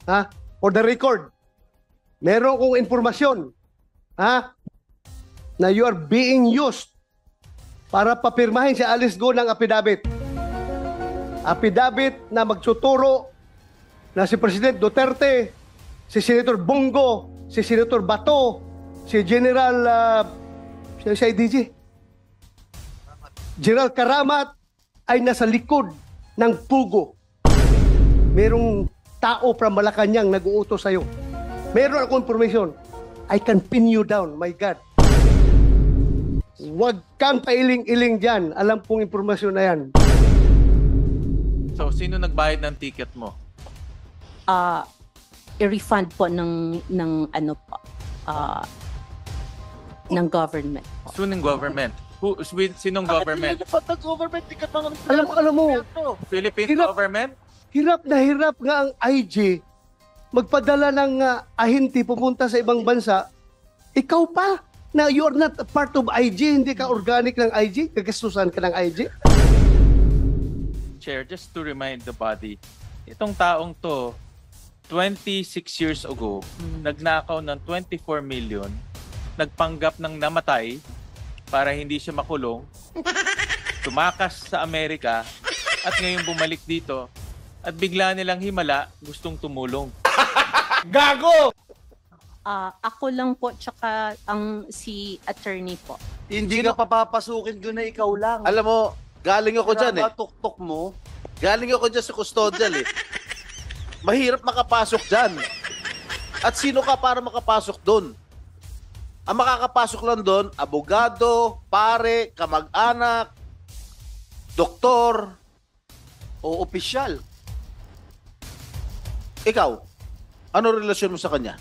Ha? For the record, meron kong informasyon, ha? Na you are being used para papirmahin si Alice Go ng affidavit. Affidavit na magtuturo na si President Duterte, si Senator Bongo, si Senator Bato, si General si IDG, General Karamat ay nasa likod ng pugo. Merong tao from Malacanang nag-uutos sa'yo. Meron akong information. I can pin you down, my God. Huwag kang pailing-iling dyan. Alam kong impormasyon na yan. So, sino nagbayad ng ticket mo? I-refund po ng ano po, ng government po. Sinong government? Sinong government? Alam mo, Philippine government? hirap nga ang IG magpadala ng ahente pupunta sa ibang bansa. Ikaw pa na you are not a part of IG, hindi ka organic ng IG, kagastusan ka ng IG. Chair, just to remind the body, itong taong to, 26 years ago, nagnakaw ng 24 million, nagpanggap ng namatay para hindi siya makulong, tumakas sa Amerika, at ngayon bumalik dito, at bigla nilang himala, gustong tumulong. Gago! Ako lang po, tsaka si attorney po. Hindi ka papapasukin doon na ikaw lang. Alam mo, galing ako dyan eh. Tuktok mo. Galing ako dyan sa custodial eh. Mahirap makapasok dyan. At sino ka para makapasok doon? Ang makakapasok lang doon, abogado, pare, kamag-anak, doktor, O opisyal. ikaw. Ano relasyon mo sa kanya?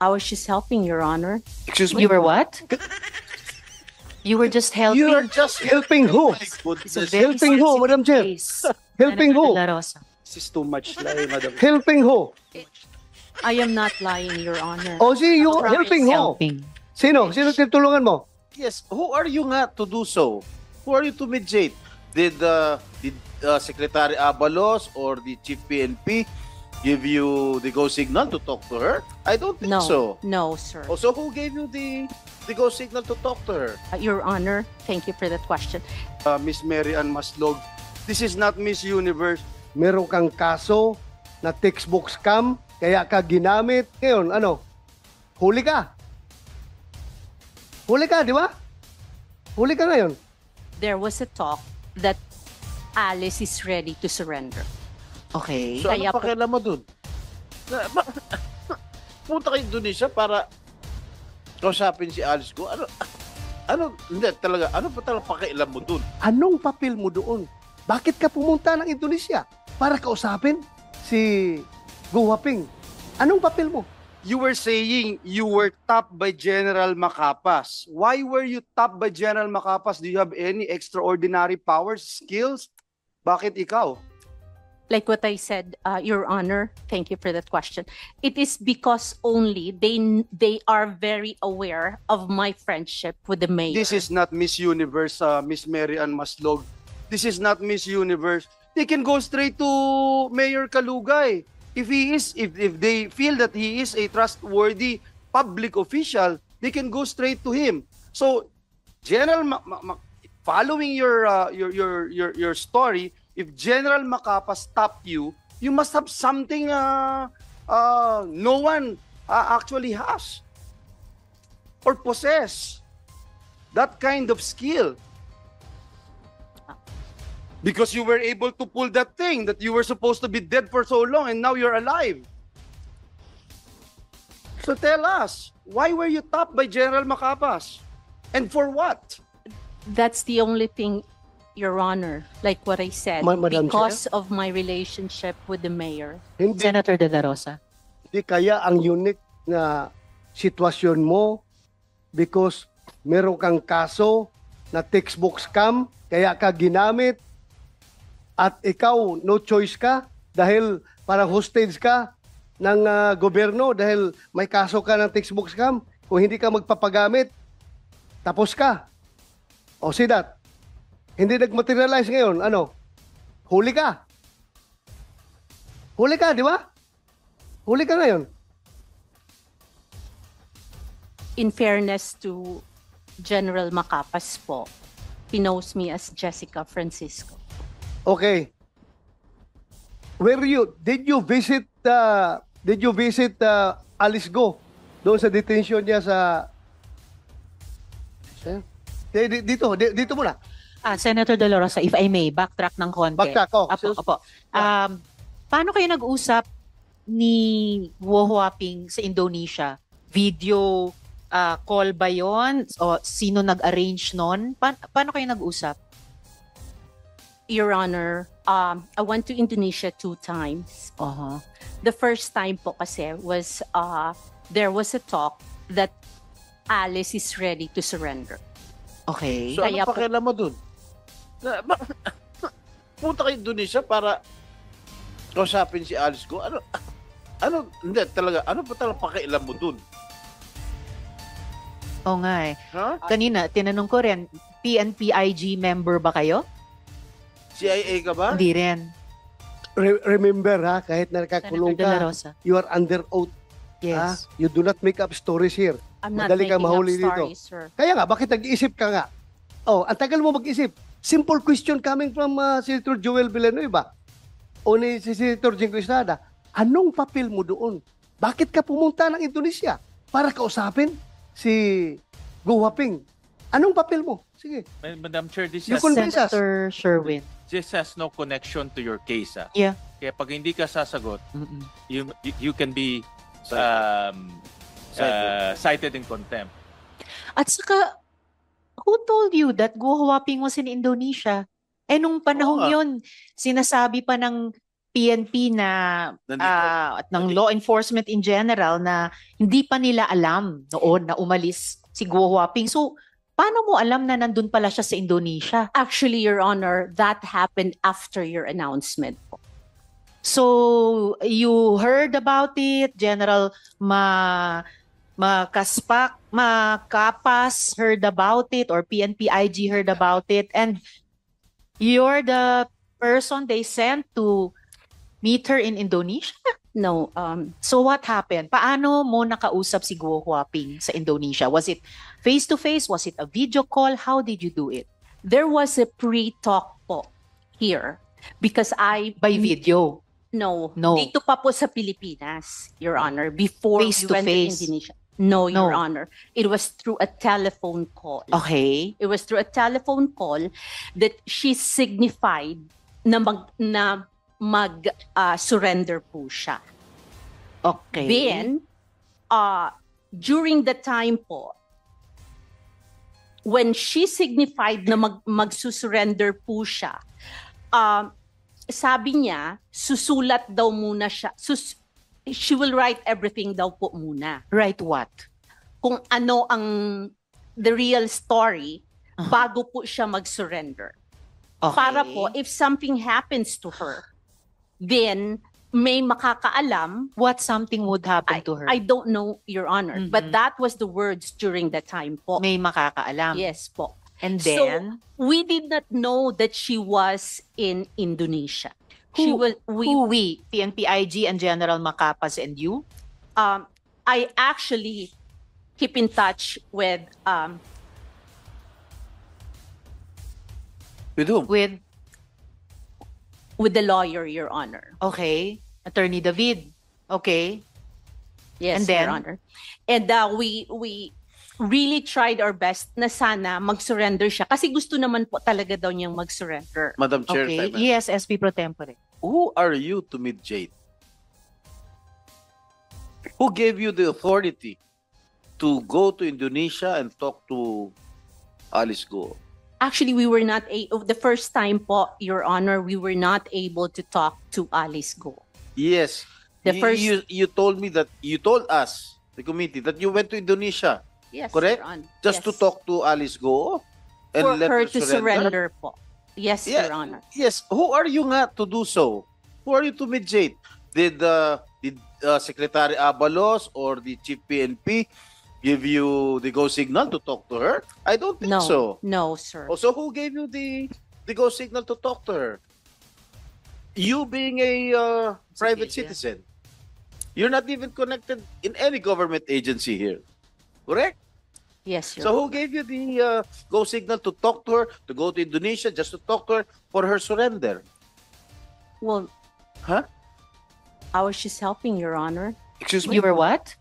I was just helping, Your Honor. Excuse me? You were what? You were just helping. You are just helping who? It's a very Helping who, sensitive Madam Chair? case. Helping Senator who? De La Rosa. This is too much lie, madam. Helping who? I am not lying, Your Honor. O si you Promise. helping who? Helping. Sino? Sino tinutulungan mo? Yes, who are you nga to do so? Who are you to mediate? Did Secretary Abalos or the Chief PNP give you the go signal to talk to her? I don't think No, so. no, sir. Oh, so who gave you the go signal to talk to her? Your Honor, thank you for that question. Miss Mary Ann Maslog, this is not Miss Universe. Meron kang kaso na textbook scam, kaya ka ginamit. Ngayon, ano? Huli ka. Huli ka, di ba? Huli ka ngayon. There was a talk that Alice is ready to surrender. Okay. So Kaya ano pakialam mo dun? Punta kayo Indonesia para kausapin si Alice Go. Hindi talaga, ano pa talaga pakialam mo dun? Anong papel mo doon? Bakit ka pumunta ng Indonesia? Para kausapin si Go Waping. Anong papel mo? You were saying you were tapped by General Macapas. Why were you tapped by General Macapas? Do you have any extraordinary powers, skills? Bakit ikaw? Like what I said, Your Honor, thank you for that question. It is because only they are very aware of my friendship with the mayor. This is not Miss Universe, Miss Mary Ann Maslog. This is not Miss Universe. They can go straight to Mayor Kalugay. If they feel that he is a trustworthy public official, they can go straight to him. So, following your story, if General Macapas stopped you, you must have something no one actually has or possess that kind of skill. Because you were able to pull that thing that you were supposed to be dead for so long and now you're alive. So tell us, why were you tapped by General Macapas? And for what? That's the only thing, Your Honor, like what I said, Madam because of my relationship with the mayor. Hindi, Senator De La Rosa. hindi kaya ang unique na sitwasyon mo because meron kang kaso na textbook scam, kaya ka ginamit at ikaw, no choice ka dahil parang hostage ka ng gobyerno dahil may kaso ka ng textbook scam. Kung hindi ka magpapagamit, tapos ka. O see that? Hindi nag-materialize ngayon. Ano? Huli ka. Huli ka, di ba? Huli ka ngayon. In fairness to General Macapas po, he knows me as Jessica Francisco. Okay. Did you visit Alice Go doon sa detention niya sa dito muna. Senator De La Rosa, if I may, backtrack ng konti. Backtrack, oh. Opo. Paano kayo nag-usap ni Guo Huaping sa Indonesia? Video call ba yon? O sino nag-arrange nun? Paano kayo nag-usap? Your Honor, I went to Indonesia 2 times. Uh-huh. The first time po kasi was, there was a talk that Alice is ready to surrender. Okay. So, Kaya ano po- pakialam mo dun? Punta kayo Indonesia para kausapin si Alice Go? Hindi, talaga, ano pa talaga pakialam mo dun? Oo nga eh. Ha? Kanina, tinanong ko rin, PNP-IG member ba kayo? CIA ka ba? Hindi rin. Remember ha, kahit na nakakulong Senator De La ka, Rosa. you are under oath. Ha? Yes. You do not make up stories here. I'm not Madali making kang up mahuli dito. stories, sir. Kaya nga, bakit nag-iisip ka nga? Oh, ang tagal mo mag-isip. Simple question coming from Senator Joel Villanueva o ni si Senator Jingo Estrada. Anong papel mo doon? Bakit ka pumunta ng Indonesia para kausapin si Guo Huaping? Anong papel mo? Sige. Madam Chair, You convince us. Senator Sherwin. this has no connection to your case. Yeah. Kaya pag hindi ka sasagot, Mm-mm. you can be cited in contempt. At saka, who told you that Guo Huaping was in Indonesia? Nung panahong Oo nga. yun, sinasabi pa ng PNP na at ng law enforcement in general na hindi pa nila alam noon na umalis si Guo Huaping. So, paano mo alam na nandun pala siya sa Indonesia? Actually, Your Honor, that happened after your announcement po. So, you heard about it, General Makapas heard about it, or PNP-IG heard about it, and you're the person they sent to meet her in Indonesia? No, So what happened? Paano mo nakausap si Guo Huaping sa Indonesia? Was it face-to-face? Was it a video call? How did you do it? there was a pre-talk po here because By video? No. No. Dito pa po sa Pilipinas, Your Honor, before Face we to went face. to Indonesia. No, Your No. Honor. It was through a telephone call. Okay. It was through a telephone call that she signified na surrender po siya. Okay. Then, during the time po, when she signified na magsusurrender po siya, sabi niya, susulat daw muna siya. She will write everything daw po muna. Right what? Kung ano ang the real story Uh-huh. bago po siya mag-surrender. Okay. Para po, if something happens to her, then may makakaalam. What something would happen to her? I don't know, Your Honor. Mhm. But that was the words during that time po. May makakaalam. Yes po. And So, then, we did not know that she was in Indonesia. She Who- was, we, PNP-IG and General Macapas and you? I actually keep in touch with With whom? with the lawyer, Your Honor. Okay. Attorney David. Okay. Yes, And then? Your Honor. And we really tried our best na sana mag-surrender siya kasi gusto naman po talaga daw niyang mag-surrender. Madam Chair, Okay. time. Yes, SP Pro Tempore. Who are you to meet Jade? Who gave you the authority to go to Indonesia and talk to Alice Go? Actually, we were not the first time po, Your Honor, we were not able to talk to Alice Go. Yes. The first- you told me that you told us, the committee, that you went to Indonesia Yes, Correct? Your Honor. just to Yes. talk to Alice Go and For let her her to surrender po. Yes, Yeah. Your Honor. Yes. Who are you nga to do so? Who are you to meet Jade? Did Secretary Abalos or the Chief PNP give you the go signal to talk to her? I don't think No, so. no, sir. Oh, so who gave you the go signal to talk to her? You being a private citizen, you're not even connected in any government agency here. Correct? Yes, Your So who gave you the go signal to talk to her, to go to Indonesia, just to talk to her for her surrender? Well, Huh? I was just helping, Your Honor. Excuse me? You were what?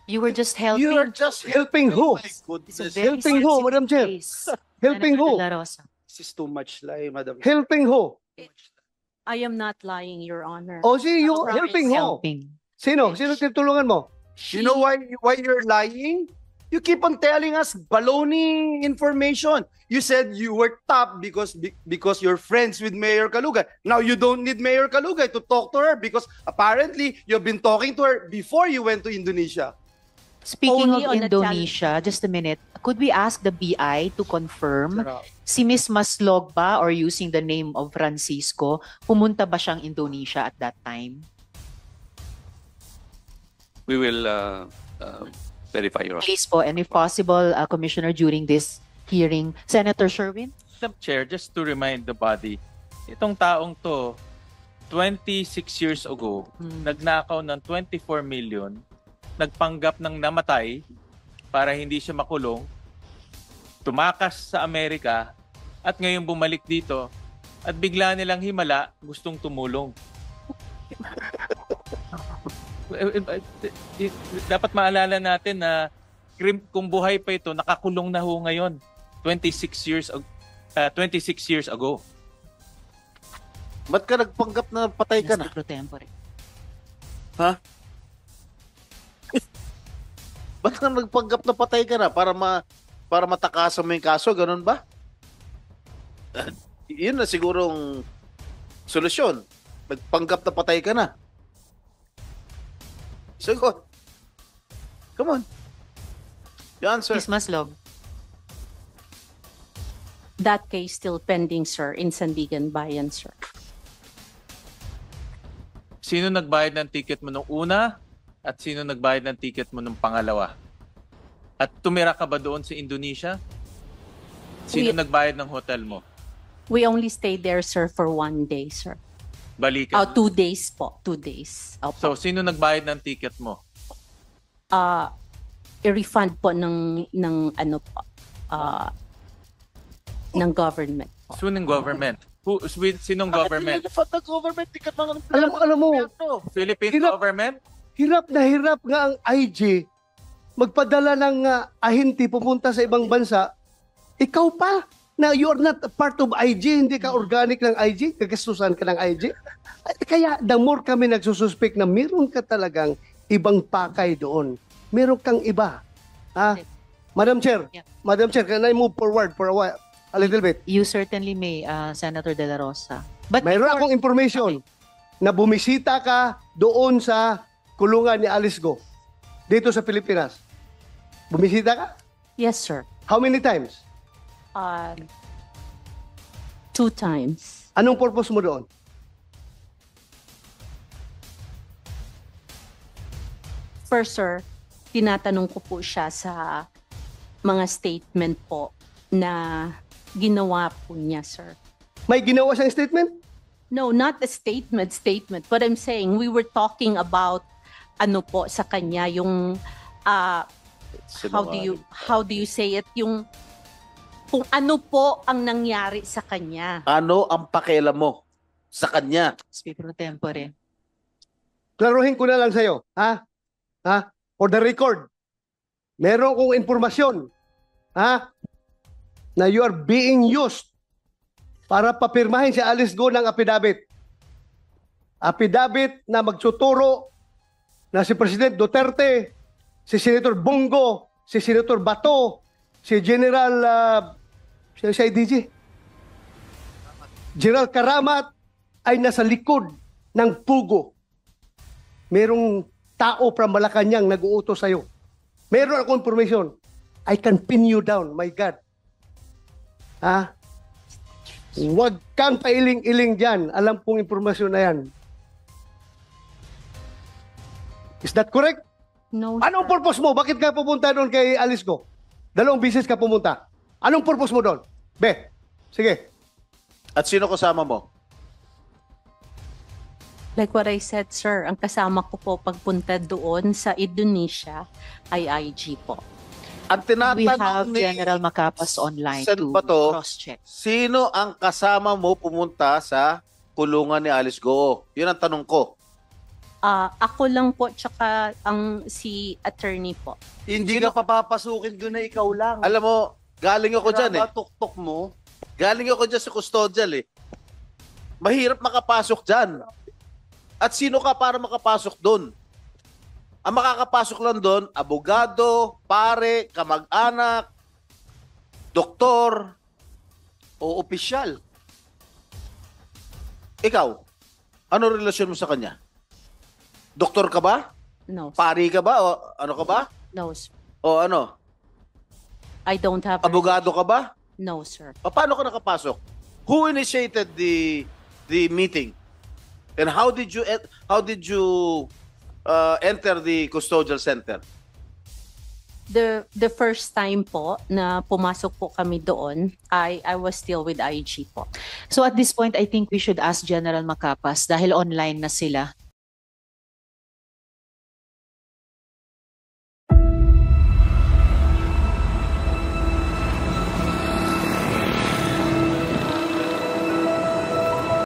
You were just helping. You are just Helping who? My It's a goodness. very Helping who, sensitive Madam Chair? case. Helping Senator who? De La Rosa. This is too much lie, Madam. Helping who? I am not lying, Your Honor. O si you Promise. helping who? Helping. Sino? Sino tinutulungan mo? You know why you're lying? You keep on telling us baloney information. You said you were top because you're friends with Mayor Kalugay. Now you don't need Mayor Kalugay to talk to her because apparently you've been talking to her before you went to Indonesia. Speaking Only of on the Indonesia, just a minute. Could we ask the BI to confirm si Miss Maslog ba or using the name of Francisco, pumunta ba siyang Indonesia at that time? We will verify your. Please po, and if possible, Commissioner, during this hearing, Senator Sherwin? Madam Chair, just to remind the body, itong taong to, 26 years ago, nagnakaw ng 24 million, nagpanggap ng namatay para hindi siya makulong, tumakas sa Amerika, at ngayon bumalik dito, at bigla nilang himala, gustong tumulong. Dapat maalala natin na kung buhay pa ito, nakakulong na ho ngayon. 26 years ago. Ba't ka nagpanggap na patay ka na? Pro tempore. Ba't ka nagpanggap na patay ka na? Para matakasan mo yung kaso, ganun ba? Yun na sigurong solusyon. Nagpanggap na patay ka na. Sagot. Come on. You answer. Miss Maslog? That case still pending, sir, in Sandigan Bayan, sir. Sino nagbayad ng ticket mo nung una at sino nagbayad ng ticket mo nung pangalawa? At tumira ka ba doon sa Indonesia? Sino nagbayad ng hotel mo? We only stayed there, sir, for 1 day, sir. Balikan. 2 days po. 2 days. Opo. So, sino nagbayad ng ticket mo? I-refund po ng ano po, ng government. Sinong government? Sinong government? The government, tikat mga Alam mo, Philippine Hirap. government? hirap nga ang IG magpadala ng ahinti pupunta sa ibang bansa. Ikaw pa na you are not a part of IG, hindi ka organic ng IG, kagastusan ka ng IG. Kaya the more kami nagsususpect na meron ka talagang ibang pakay doon. Meron kang iba. Madam Chair, Yeah. Madam Chair, can I move forward for a while? A little bit. You certainly may, Senator De La Rosa. But Mayroon before- akong information na bumisita ka doon sa kulungan ni Alice Go dito sa Pilipinas. Bumisita ka? Yes, sir. How many times? 2 times. Anong purpose mo doon? First, sir, tinatanong ko po siya sa mga statement po na ginawa po niya, sir. May ginawa siyang statement? No, not the statement. But I'm saying we were talking about ano po sa kanya yung how do you say it, yung kung ano po ang nangyari sa kanya. Ano ang pakialam mo sa kanya? Speaker pro tempore. Klaruhin ko na lang sa'yo. Ha? For the record, meron kong informasyon. Na you are being used para papirmahin si Alice Go ng affidavit. Affidavit na magsuturo na si President Duterte, si Senator Bongo, si Senator Bato, si General si IDG, General Karamat ay nasa likod ng pugo. Merong tao from Malacanang nag-uutos sa'yo. Meron akong information. I can pin you down, my God. Huwag kang pailing-iling dyan. Alam kong informasyon na yan. Is that correct? No, Anong sir. purpose mo? Bakit ka pupunta doon kay Alice Go? 2 beses ka pumunta. Anong purpose mo doon? Be, sige. At sino kasama mo? Like what I said, sir, ang kasama ko po pagpunta doon sa Indonesia ay IG po. Ang We have tinatanong ni General Macapas online Sen to Bato, cross-check. sino ang kasama mo pumunta sa kulungan ni Alice Goo? Yun ang tanong ko. Ako lang po, tsaka ang si attorney po. Hindi ka papapasukin doon na ikaw lang. Alam mo, galing ako dyan eh. Tuktok mo. Galing ako dyan sa custodial eh. Mahirap makapasok dyan. At sino ka para makapasok doon? Ang makakapasok lang doon, abogado, pare, kamag-anak, doktor. O opisyal. Ikaw, ano relasyon mo sa kanya? Doktor ka ba? No, Pari ka ba? O ano ka ba? no, sir. O ano? I don't have Abogado ka ba? No, sir. Paano ka nakapasok? Who initiated the meeting? And how did you enter the custodial center? The first time po na pumasok po kami doon, I was still with IG po. So at this point, I think we should ask General Macapas, dahil online na sila,